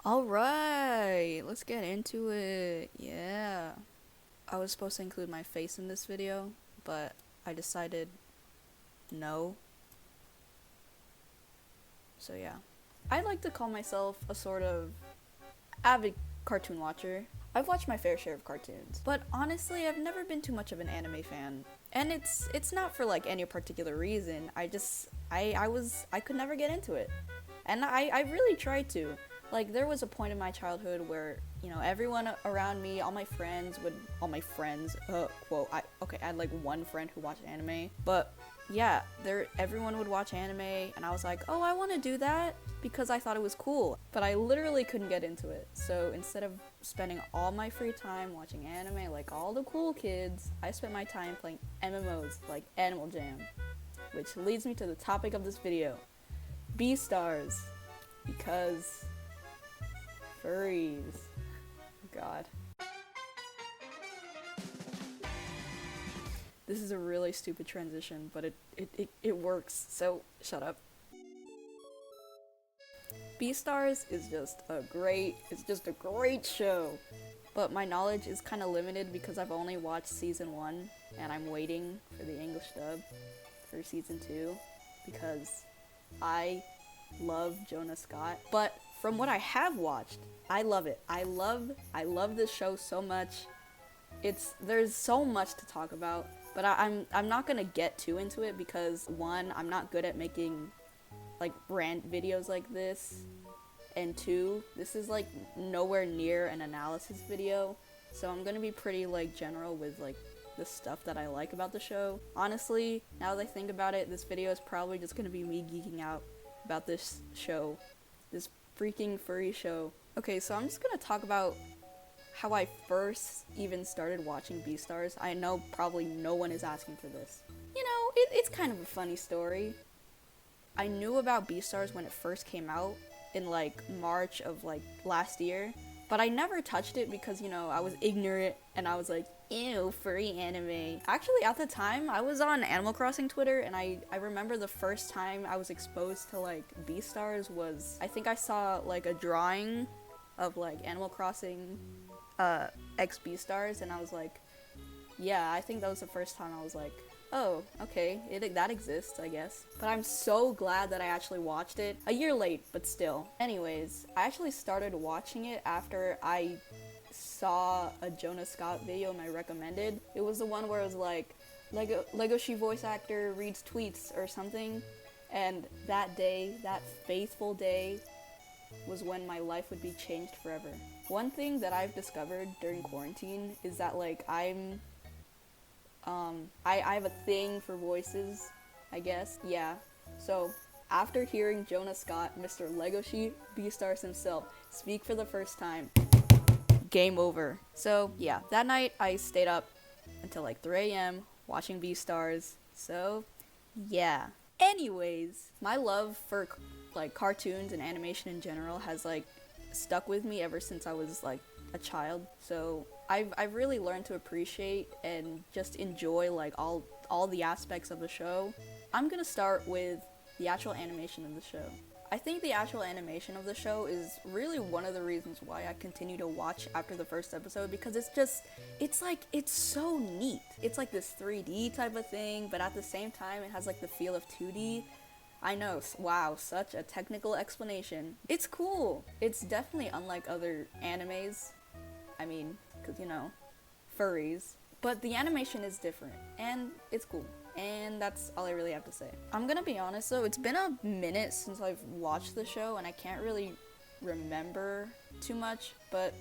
Alright, let's get into it. Yeah. I was supposed to include my face in this video, but I decided no. So yeah. I like to call myself a sort of avid cartoon watcher. I've watched my fair share of cartoons, but honestly, I've never been too much of an anime fan. And it's not for like any particular reason. I could never get into it. And I really tried to. Like, there was a point in my childhood where, everyone around me, all my friends, quote, I had like one friend who watched anime, but yeah, everyone would watch anime, and I was like, oh, I want to do that, because I thought it was cool, but I literally couldn't get into it. So instead of spending all my free time watching anime like all the cool kids, I spent my time playing MMOs like Animal Jam, which leads me to the topic of this video, beastars, because furries. God. This is a really stupid transition, but it works, so shut up. Beastars is just a great show. But my knowledge is kind of limited because I've only watched season 1 and I'm waiting for the English dub for season 2 because I love Jonah Scott. But from what I have watched, I love it. I love this show so much. There's so much to talk about, but I'm not gonna get too into it because one, I'm not good at making like rant videos like this, and two, this is like nowhere near an analysis video, so I'm gonna be pretty like general with like the stuff that I like about the show. Honestly, now that I think about it, this video is probably just gonna be me geeking out about this show, this freaking furry show. Okay, so I'm just gonna talk about how I first even started watching Beastars. I know probably no one is asking for this. It's kind of a funny story. I knew about Beastars when it first came out in like March of like last year, but I never touched it because, I was ignorant and I was like, ew, furry anime. Actually, at the time, I was on Animal Crossing Twitter, and I remember the first time I was exposed to like Beastars was, I think I saw like a drawing of like Animal Crossing X Beastars, and I was like, yeah, I think that was the first time I was like, oh, okay, that exists, I guess. But I'm so glad that I actually watched it. A year late, but still. Anyways, I actually started watching it after I saw a Jonah Scott video and I recommended. It was the one where it was like, Legoshi voice actor reads tweets or something. And that day, that faithful day, was when my life would be changed forever. One thing that I've discovered during quarantine is that like I have a thing for voices, I guess. Yeah. So after hearing Jonah Scott, Mr. Legoshi Beastars himself, speak for the first time, game over. So yeah, that night I stayed up until like 3 a.m. watching Beastars. So yeah. Anyways, my love for like cartoons and animation in general has like stuck with me ever since I was like a child. So I've really learned to appreciate and just enjoy like all the aspects of the show. I'm gonna start with the actual animation of the show. I think the actual animation of the show is really one of the reasons why I continue to watch after the first episode, because it's so neat. It's like this 3D type of thing, but at the same time it has like the feel of 2D. I know, wow, such a technical explanation. It's cool. It's definitely unlike other animes. I mean, because, furries. But the animation is different, and it's cool. And that's all I really have to say. I'm gonna be honest though, it's been a minute since I've watched the show, and I can't really remember too much. But,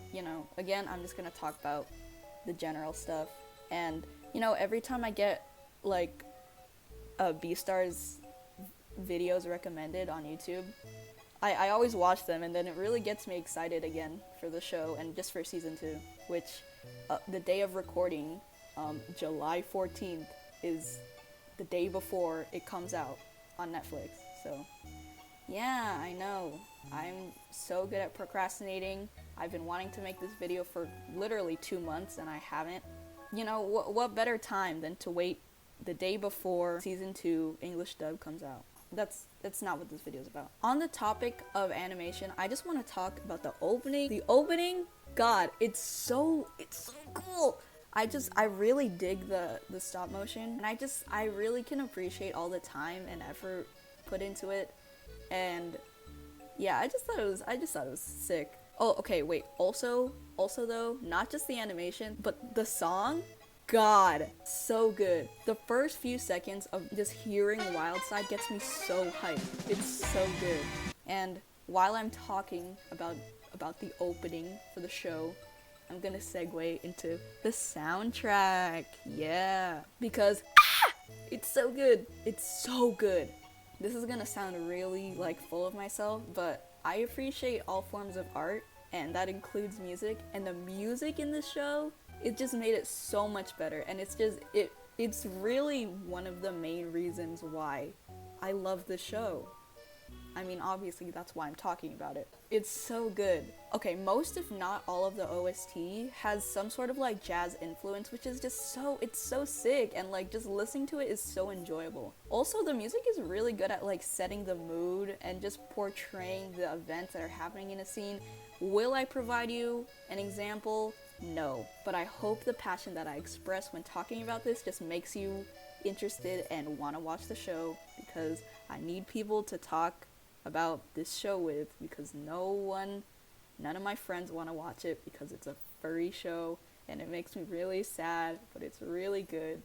again, I'm just gonna talk about the general stuff. And, every time I get, like, a Beastars videos recommended on YouTube, I always watch them, and then it really gets me excited again for the show and just for season 2, which the day of recording, July 14th, is the day before it comes out on Netflix. So yeah, I know, I'm so good at procrastinating. I've been wanting to make this video for literally 2 months and I haven't. What better time than to wait the day before season 2 English dub comes out. that's not what this video is about. On the topic of animation, I just want to talk about the opening. The opening, God, it's so cool. I really dig the stop motion, and I really can appreciate all the time and effort put into it. And yeah, I just thought it was sick. Oh, okay, wait. Also though, not just the animation, but the song. God, so good. The first few seconds of just hearing Wildside gets me so hyped. It's so good. And while I'm talking about the opening for the show, I'm gonna segue into the soundtrack. Yeah, because it's so good. It's so good. This is gonna sound really like full of myself, but I appreciate all forms of art, and that includes music. And the music in this show, it just made it so much better, and it's really one of the main reasons why I love the show. I mean, obviously that's why I'm talking about it. It's so good. Okay, most if not all of the OST has some sort of like jazz influence, which is just it's so sick, and like just listening to it is so enjoyable. Also, the music is really good at like setting the mood and just portraying the events that are happening in a scene. Will I provide you an example? No, but I hope the passion that I express when talking about this just makes you interested and want to watch the show, because I need people to talk about this show with, because none of my friends want to watch it because it's a furry show, and it makes me really sad, but it's really good.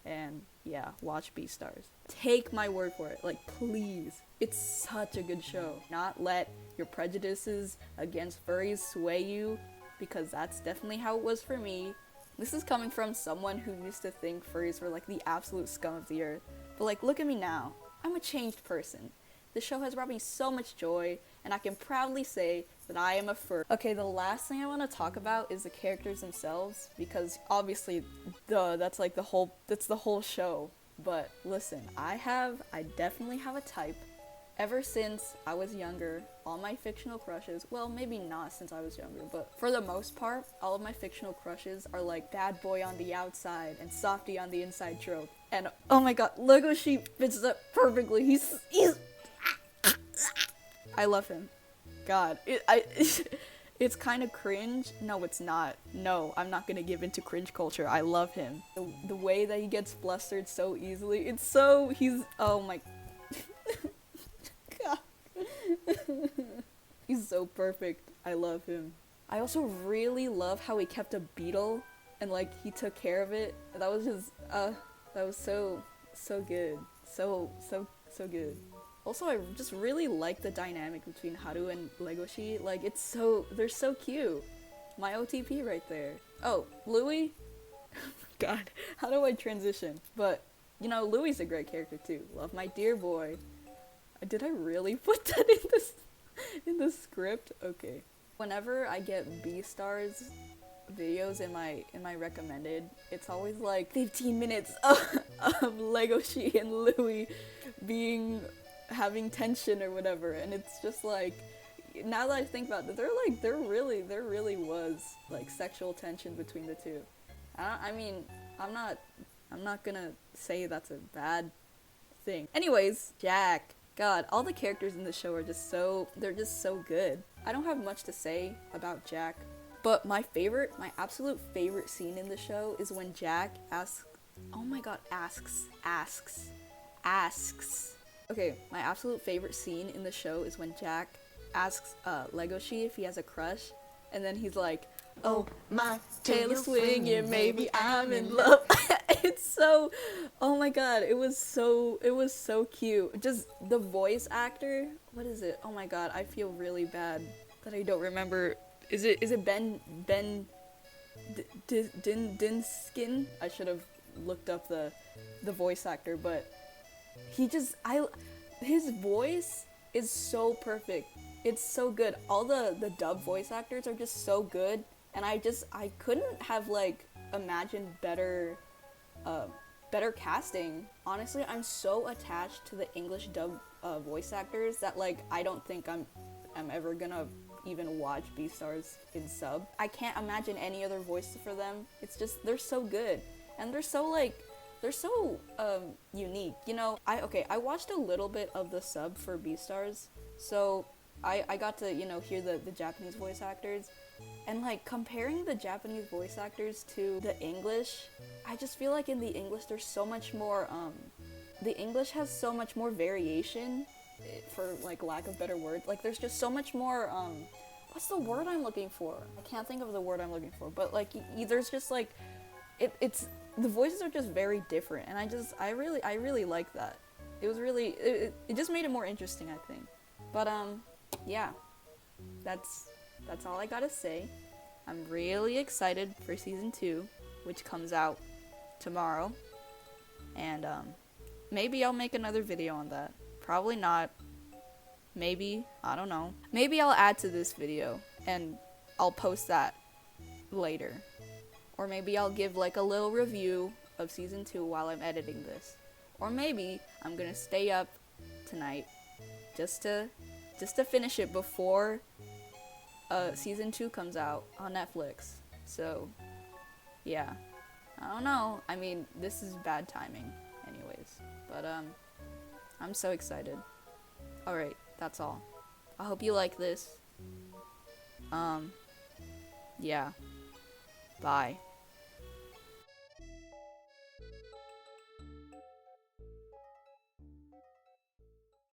And yeah, watch Beastars. Take my word for it, like please. It's such a good show. Not let your prejudices against furries sway you, because that's definitely how it was for me. This is coming from someone who used to think furries were like the absolute scum of the earth. But like, look at me now. I'm a changed person. The show has brought me so much joy, and I can proudly say that I am a furry. Okay, the last thing I want to talk about is the characters themselves, because obviously, that's the whole show. But listen, I definitely have a type. Ever since I was younger, all my fictional crushes, well, maybe not since I was younger, but for the most part, all of my fictional crushes are like bad boy on the outside and softy on the inside trope. And oh my god, Lego Sheep fits that perfectly. He's I love him. God, it's kind of cringe. No, it's not. No, I'm not gonna give into cringe culture. I love him. The way that he gets flustered so easily, oh my god. He's so perfect. I love him. I also really love how he kept a beetle and like he took care of it. That was just that was so good. So good. Also, I just really like the dynamic between Haru and Legoshi. Like, they're so cute. My OTP right there. Oh, Louis? God, how do I transition? But, you know, Louis a great character too. Love my dear boy. Did I really put that in the script? Okay. Whenever I get Beastars videos in my recommended, it's always like 15 minutes of Legoshi and Louis having tension or whatever, and it's just like, now that I think about it, there really was like sexual tension between the two. I mean, I'm not gonna say that's a bad thing. Anyways, Jack. God, all the characters in the show are they're just so good. I don't have much to say about Jack, but my absolute favorite scene in the show is when Jack asks. Okay, my absolute favorite scene in the show is when Jack asks Legoshi if he has a crush, and then he's like, "Oh, my tail is swinging, maybe I'm in love." It's so, oh my god, it was so cute. Just the voice actor, what is it? Oh my god, I feel really bad that I don't remember. Is it Ben Dinskin? I should have looked up the voice actor, but his voice is so perfect. It's so good. All the dub voice actors are just so good, and I couldn't have like imagined better casting. Honestly, I'm so attached to the English dub voice actors that like I don't think I'm ever gonna even watch Beastars in sub. I can't imagine any other voices for them. It's just, they're so good, and they're so like they're so unique. You know, I watched a little bit of the sub for Beastars, so I got to, you know, hear the Japanese voice actors, and like comparing the Japanese voice actors to the English, I just feel like in the English there's so much more the English has so much more variation, for like lack of better word. Like there's just so much more what's the word I'm looking for? I can't think of the word I'm looking for, but like there's just like it's the voices are just very different, and I really like that. It was really it just made it more interesting, I think. But yeah, that's all I gotta say. I'm really excited for season 2, which comes out tomorrow, and maybe I'll make another video on that. Probably not. Maybe, I don't know. Maybe I'll add to this video and I'll post that later. Or maybe I'll give like a little review of season 2 while I'm editing this. Or maybe I'm gonna stay up tonight just to finish it before season 2 comes out on Netflix. So yeah, I don't know. I mean, this is bad timing anyways, but I'm so excited. Alright, that's all. I hope you like this. Yeah. Bye.